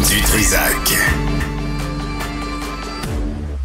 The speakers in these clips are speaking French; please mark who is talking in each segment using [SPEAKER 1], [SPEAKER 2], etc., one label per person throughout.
[SPEAKER 1] Du Trisac.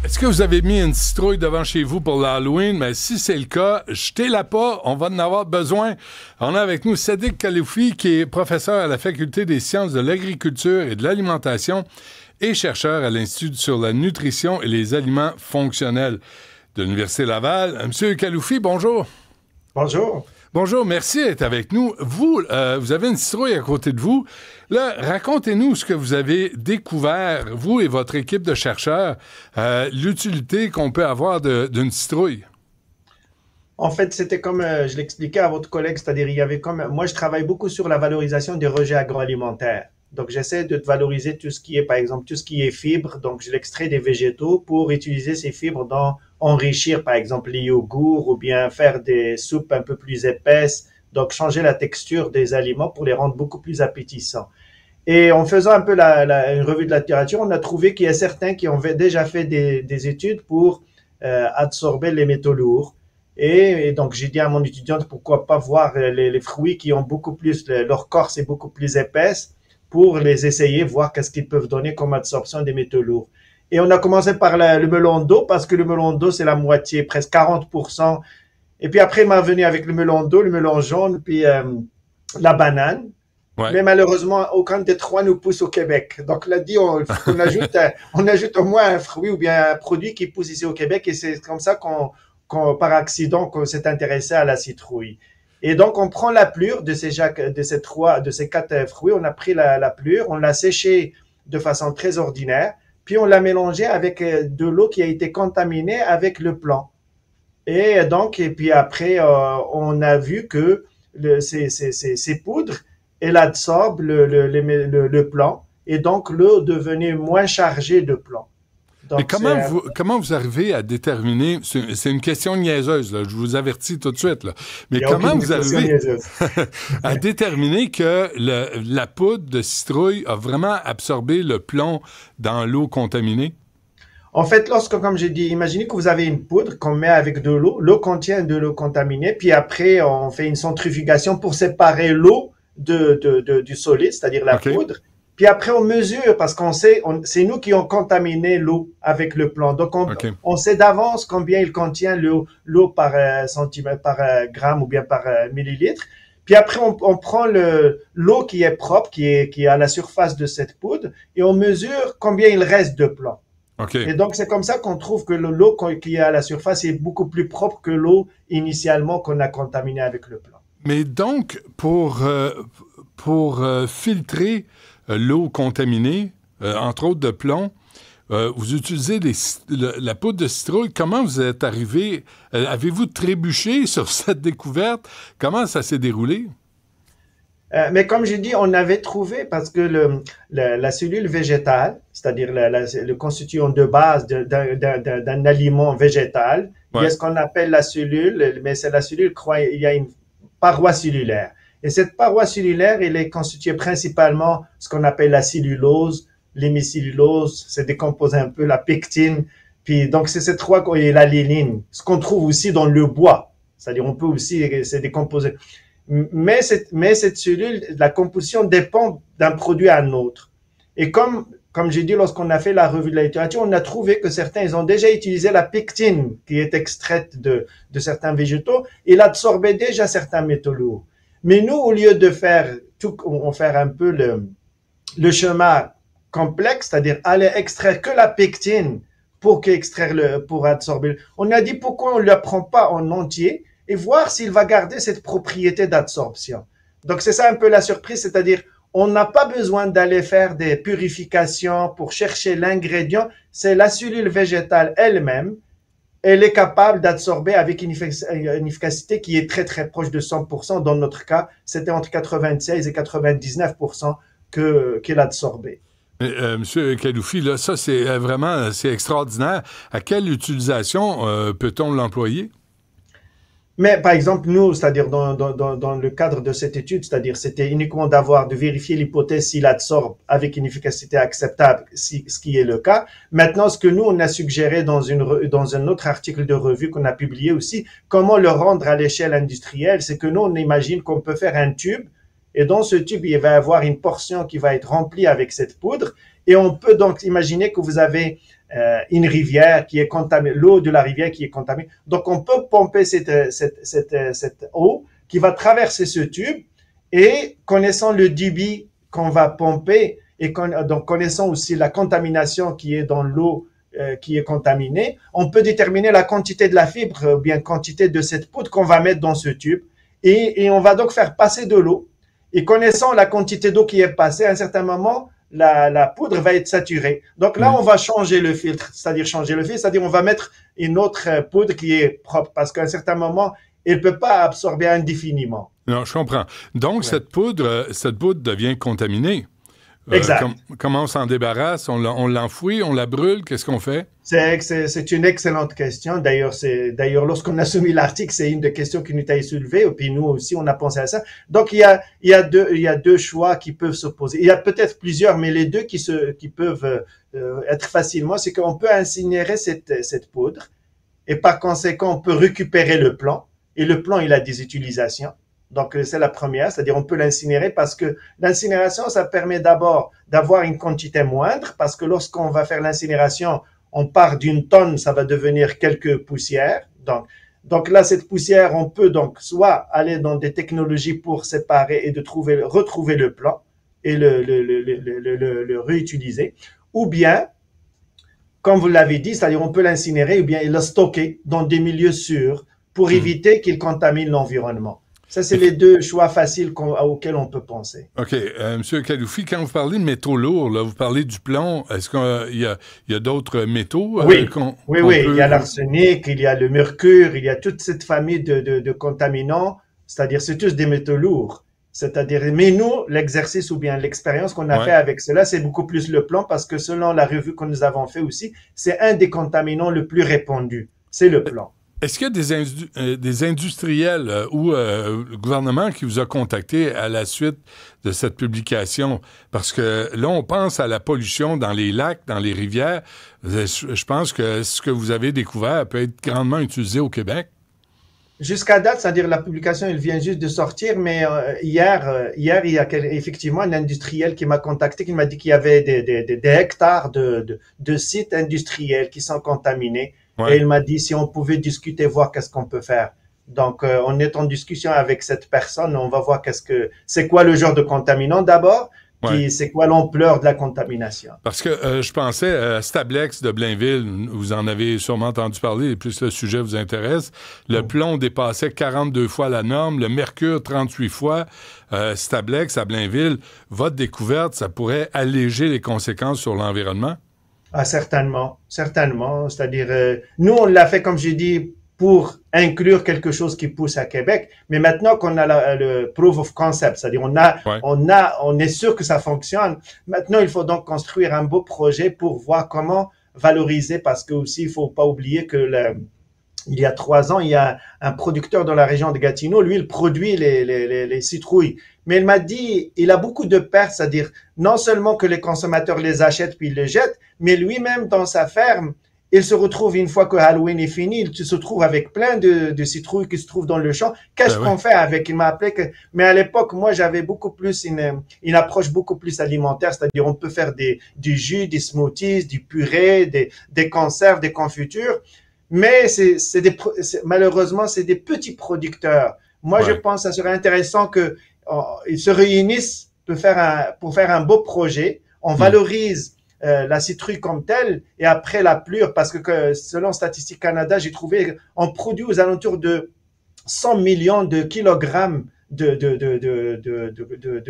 [SPEAKER 2] Est-ce que vous avez mis une citrouille devant chez vous pour l'Halloween? Mais si c'est le cas, jetez-la pas, on va en avoir besoin. On a avec nous Sadiq Khaloufi, qui est professeur à la Faculté des sciences de l'agriculture et de l'alimentation et chercheur à l'Institut sur la nutrition et les aliments fonctionnels de l'Université Laval. Monsieur Khaloufi, bonjour.
[SPEAKER 3] Bonjour.
[SPEAKER 2] Bonjour, merci d'être avec nous. Vous, vous avez une citrouille à côté de vous. Là, racontez-nous ce que vous avez découvert, vous et votre équipe de chercheurs, l'utilité qu'on peut avoir d'une citrouille.
[SPEAKER 3] En fait, c'était comme je l'expliquais à votre collègue, c'est-à-dire il y avait comme moi je travaille beaucoup sur la valorisation des rejets agroalimentaires. Donc j'essaie de valoriser tout ce qui est, par exemple, tout ce qui est fibres. Donc je l'extrais des végétaux pour utiliser ces fibres dans enrichir, par exemple, les yogourts ou bien faire des soupes un peu plus épaisses. Donc changer la texture des aliments pour les rendre beaucoup plus appétissants. Et en faisant un peu une revue de la littérature, on a trouvé qu'il y a certains qui ont déjà fait des études pour absorber les métaux lourds. Et donc, j'ai dit à mon étudiante, pourquoi pas voir les fruits qui ont beaucoup plus, leur corps est beaucoup plus épaisse pour les essayer, voir qu'est-ce qu'ils peuvent donner comme absorption des métaux lourds. Et on a commencé par le melon d'eau, parce que le melon d'eau, c'est la moitié, presque 40%. Et puis après, il m'a venu avec le melon d'eau, le melon jaune, puis la banane. Ouais. Mais malheureusement, aucun des trois nous pousse au Québec. Donc, là, dit, on ajoute au moins un fruit ou bien un produit qui pousse ici au Québec. Et c'est comme ça par accident, qu'on s'est intéressé à la citrouille. Et donc, on prend la plure de ces quatre fruits. On a pris la plure, on l'a séchée de façon très ordinaire, puis on l'a mélangée avec de l'eau qui a été contaminée avec le plomb. Et puis après, on a vu que ces poudres, elle absorbe le plomb, et donc l'eau devenait moins chargée de plomb.
[SPEAKER 2] Mais comment vous arrivez à déterminer, c'est une question niaiseuse, là, je vous avertis tout de suite, là, mais comment vous arrivez à déterminer que la poudre de citrouille a vraiment absorbé le plomb dans l'eau contaminée?
[SPEAKER 3] En fait, comme j'ai dit, imaginez que vous avez une poudre qu'on met avec de l'eau, l'eau contient de l'eau contaminée, puis après, on fait une centrifugation pour séparer l'eau du solide, c'est-à-dire la poudre. Puis après, on mesure parce qu'on sait, c'est nous qui ont contaminé l'eau avec le plomb. Donc, on sait d'avance combien il contient l'eau par centimètre, par gramme ou bien par millilitre. Puis après, on prend l'eau qui est propre, qui est à la surface de cette poudre, et on mesure combien il reste de plomb. Et donc, c'est comme ça qu'on trouve que l'eau qui est à la surface est beaucoup plus propre que l'eau initialement qu'on a contaminée avec le plomb.
[SPEAKER 2] Mais donc, pour filtrer l'eau contaminée, entre autres de plomb, vous utilisez la poudre de citrouille. Comment vous êtes arrivé? Avez-vous trébuché sur cette découverte? Comment ça s'est déroulé?
[SPEAKER 3] Mais comme j'ai dit, on avait trouvé parce que la cellule végétale, c'est-à-dire le constituant de base d'un aliment végétal, il y a ce qu'on appelle la cellule, mais c'est la cellule, il y a une paroi cellulaire. Et cette paroi cellulaire, elle est constituée principalement ce qu'on appelle la cellulose, l'hémicellulose, c'est décomposé un peu, la pectine, puis donc c'est ces trois, et la lignine, ce qu'on trouve aussi dans le bois, c'est-à-dire on peut aussi se décomposer. Mais cette cellule, la composition dépend d'un produit à un autre. Et comme j'ai dit, lorsqu'on a fait la revue de la littérature, on a trouvé que certains, ils ont déjà utilisé la pectine qui est extraite de certains végétaux, et il absorbait déjà certains métaux lourds. Mais nous, au lieu de faire on fait un peu le chemin complexe, c'est-à-dire aller extraire que la pectine pour absorber. On a dit pourquoi on ne la prend pas en entier et voir s'il va garder cette propriété d'absorption. Donc c'est ça un peu la surprise, c'est-à-dire on n'a pas besoin d'aller faire des purifications pour chercher l'ingrédient, c'est la cellule végétale elle-même. Elle est capable d'absorber avec une efficacité qui est très, très proche de 100%. Dans notre cas, c'était entre 96 et 99% qu'elle absorbait.
[SPEAKER 2] Monsieur Khaloufi, là, ça, c'est vraiment extraordinaire. À quelle utilisation peut-on l'employer?
[SPEAKER 3] Mais par exemple, nous, c'est-à-dire dans le cadre de cette étude, c'est-à-dire c'était uniquement de vérifier l'hypothèse s'il absorbe avec une efficacité acceptable, ce qui est le cas. Maintenant, ce que nous, on a suggéré dans un autre article de revue qu'on a publié aussi, comment le rendre à l'échelle industrielle, c'est que nous, on imagine qu'on peut faire un tube Et dans ce tube, il va y avoir une portion qui va être remplie avec cette poudre. Et on peut donc imaginer que vous avez une rivière qui est contaminée, l'eau de la rivière qui est contaminée. Donc, on peut pomper cette eau qui va traverser ce tube et connaissant le débit qu'on va pomper et donc connaissant aussi la contamination qui est dans l'eau qui est contaminée, on peut déterminer la quantité de la fibre ou bien quantité de cette poudre qu'on va mettre dans ce tube et on va donc faire passer de l'eau et connaissant la quantité d'eau qui est passée, à un certain moment, la poudre va être saturée. Donc là, on va changer le filtre, c'est-à-dire on va mettre une autre poudre qui est propre parce qu'à un certain moment, elle ne peut pas absorber indéfiniment.
[SPEAKER 2] Non, je comprends. Donc, cette poudre devient contaminée.
[SPEAKER 3] Exact.
[SPEAKER 2] Comment on s'en débarrasse? On l'enfouit, on la brûle, qu'est-ce qu'on fait?
[SPEAKER 3] C'est une excellente question. D'ailleurs, lorsqu'on a soumis l'article, c'est une des questions qui nous a été soulevée. Et puis nous aussi, on a pensé à ça. Donc, il y a deux choix qui peuvent s'opposer. Il y a peut-être plusieurs, mais les deux qui peuvent être facilement, c'est qu'on peut incinérer cette poudre et par conséquent, on peut récupérer le plomb. Et le plomb, il a des utilisations. Donc, c'est la première, c'est-à-dire on peut l'incinérer parce que l'incinération, ça permet d'abord d'avoir une quantité moindre parce que lorsqu'on va faire l'incinération, on part d'une tonne, ça va devenir quelques poussières. Donc là, cette poussière, on peut donc soit aller dans des technologies pour séparer et retrouver le plomb et le réutiliser, ou bien, comme vous l'avez dit, c'est-à-dire on peut l'incinérer ou bien le stocker dans des milieux sûrs pour éviter qu'il contamine l'environnement. Ça, c'est les deux choix faciles auxquels on peut penser.
[SPEAKER 2] OK. Monsieur Khaloufi, quand vous parlez de métaux lourds, là, vous parlez du plomb. Est-ce qu'il y a d'autres métaux?
[SPEAKER 3] Oui, il y a l'arsenic, il y a le mercure, il y a toute cette famille de contaminants, c'est-à-dire c'est tous des métaux lourds. C'est-à-dire, mais nous, l'exercice ou bien l'expérience qu'on a fait avec cela, c'est beaucoup plus le plomb parce que selon la revue que nous avons fait aussi, c'est un des contaminants le plus répandus. C'est le plomb.
[SPEAKER 2] Est-ce qu'il y a des industriels ou le gouvernement qui vous a contacté à la suite de cette publication? Parce que là, on pense à la pollution dans les lacs, dans les rivières. Je pense que ce que vous avez découvert peut être grandement utilisé au Québec.
[SPEAKER 3] Jusqu'à date, c'est-à-dire la publication, elle vient juste de sortir, mais hier, il y a effectivement un industriel qui m'a contacté, qui m'a dit qu'il y avait des hectares de sites industriels qui sont contaminés. Ouais. Et il m'a dit si on pouvait discuter, voir qu'est-ce qu'on peut faire. Donc, on est en discussion avec cette personne. On va voir c'est quoi le genre de contaminant d'abord, puis c'est quoi l'ampleur de la contamination.
[SPEAKER 2] Parce que je pensais Stablex de Blainville, vous en avez sûrement entendu parler, et plus le sujet vous intéresse. Le plomb dépassait 42 fois la norme, le mercure 38 fois. Stablex à Blainville, votre découverte, ça pourrait alléger les conséquences sur l'environnement?
[SPEAKER 3] Ah, certainement. C'est-à-dire, nous, on l'a fait, comme j'ai dit, pour inclure quelque chose qui pousse à Québec. Mais maintenant qu'on a le proof of concept, c'est-à-dire on est sûr que ça fonctionne. Maintenant, il faut donc construire un beau projet pour voir comment valoriser, parce que aussi, il faut pas oublier que il y a 3 ans, il y a un producteur dans la région de Gatineau, lui, il produit les citrouilles. Mais il m'a dit, il a beaucoup de pertes, c'est-à-dire non seulement que les consommateurs les achètent puis ils les jettent, mais lui-même dans sa ferme, il se retrouve une fois que Halloween est fini, il se trouve avec plein de citrouilles qui se trouvent dans le champ. Qu'est-ce qu'on fait avec? Il m'a appelé mais à l'époque, moi, j'avais beaucoup plus une approche beaucoup plus alimentaire, c'est-à-dire on peut faire du jus, des smoothies, du purée, des conserves, des confitures. Mais malheureusement, c'est des petits producteurs. Moi, je pense que ça serait intéressant qu'ils se réunissent pour faire un beau projet. On valorise la citrouille comme telle et après la plure, parce que selon Statistique Canada, j'ai trouvé on produit aux alentours de 100 millions de kilogrammes de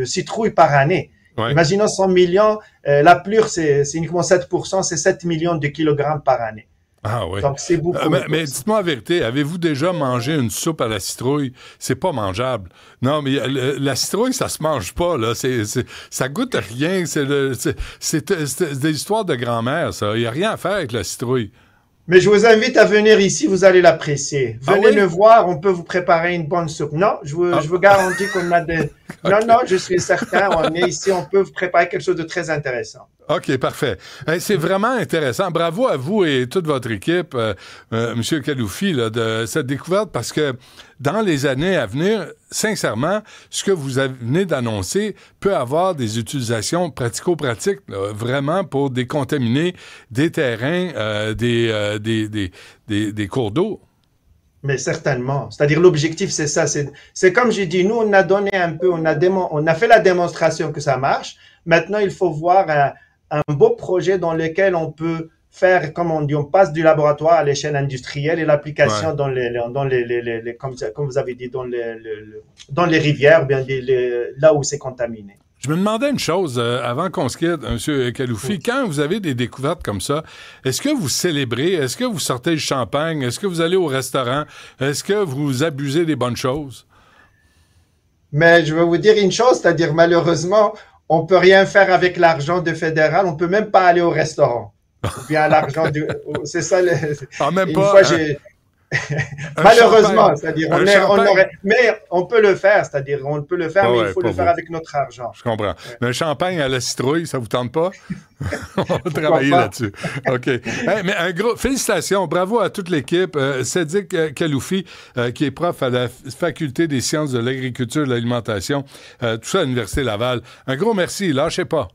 [SPEAKER 3] citrouilles par année. Ouais. Imaginons 100 millions, la plure, c'est uniquement 7%, c'est 7 millions de kilogrammes par année.
[SPEAKER 2] Ah oui.
[SPEAKER 3] Donc, c'est beaucoup.
[SPEAKER 2] Mais dites-moi la vérité, avez-vous déjà mangé une soupe à la citrouille? C'est pas mangeable. Non, mais la citrouille, ça se mange pas, là. Ça goûte rien. C'est des histoires de grand-mère, ça. Il n'y a rien à faire avec la citrouille.
[SPEAKER 3] Mais je vous invite à venir ici, vous allez l'apprécier. Venez me voir, on peut vous préparer une bonne soupe. Non, je vous garantis qu'on a des... Non, je suis certain, on est ici, on peut vous préparer quelque chose de très intéressant.
[SPEAKER 2] OK, parfait. Hey, c'est vraiment intéressant. Bravo à vous et toute votre équipe, M. Kaloufis, là, de cette découverte, parce que dans les années à venir, sincèrement, ce que vous venez d'annoncer peut avoir des utilisations pratico-pratiques, là, vraiment pour décontaminer des terrains, des cours d'eau.
[SPEAKER 3] Mais certainement. C'est-à-dire, l'objectif, c'est ça. C'est comme j'ai dit, nous, on a donné un peu, on a fait la démonstration que ça marche. Maintenant, il faut voir un beau projet dans lequel on peut faire, comme on dit, on passe du laboratoire à l'échelle industrielle et
[SPEAKER 2] Ouais.
[SPEAKER 3] l'application comme vous avez dit, dans les rivières, bien là où c'est contaminé.
[SPEAKER 2] Je me demandais une chose avant qu'on se quitte, M.
[SPEAKER 3] Oui.
[SPEAKER 2] Kaloufis. Quand vous avez des découvertes comme ça, est-ce que vous célébrez? Est-ce que vous sortez le champagne? Est-ce que vous allez au restaurant? Est-ce que vous abusez des bonnes choses?
[SPEAKER 3] Mais je vais vous dire une chose, c'est-à-dire malheureusement, on peut rien faire avec l'argent de fédéral, on peut même pas aller au restaurant. Ou bien l'argent du, c'est ça.
[SPEAKER 2] Ah, même
[SPEAKER 3] Une
[SPEAKER 2] pas
[SPEAKER 3] fois, j'ai
[SPEAKER 2] un champagne.
[SPEAKER 3] malheureusement, c'est-à-dire
[SPEAKER 2] Un
[SPEAKER 3] on
[SPEAKER 2] champagne.
[SPEAKER 3] aurait, mais on peut le faire, c'est-à-dire on peut le faire,
[SPEAKER 2] Ah
[SPEAKER 3] mais il
[SPEAKER 2] ouais,
[SPEAKER 3] faut
[SPEAKER 2] pas
[SPEAKER 3] le faire
[SPEAKER 2] vous.
[SPEAKER 3] avec notre argent.
[SPEAKER 2] Je comprends.
[SPEAKER 3] Ouais.
[SPEAKER 2] Mais un champagne à la citrouille, ça vous tente pas? On va
[SPEAKER 3] Pourquoi
[SPEAKER 2] travailler
[SPEAKER 3] pas?
[SPEAKER 2] là-dessus. OK. Hey, mais un gros félicitations, bravo à toute l'équipe. Sadiq Kaloufis, qui est prof à la Faculté des sciences de l'agriculture et de l'alimentation, tout ça à l'Université Laval. Un gros merci, lâchez pas.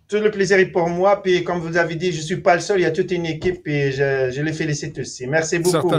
[SPEAKER 3] Tout le plaisir est pour moi, puis comme vous avez dit, je suis pas le seul, il y a toute une équipe, puis je les félicite aussi. Merci beaucoup.
[SPEAKER 2] Certainement.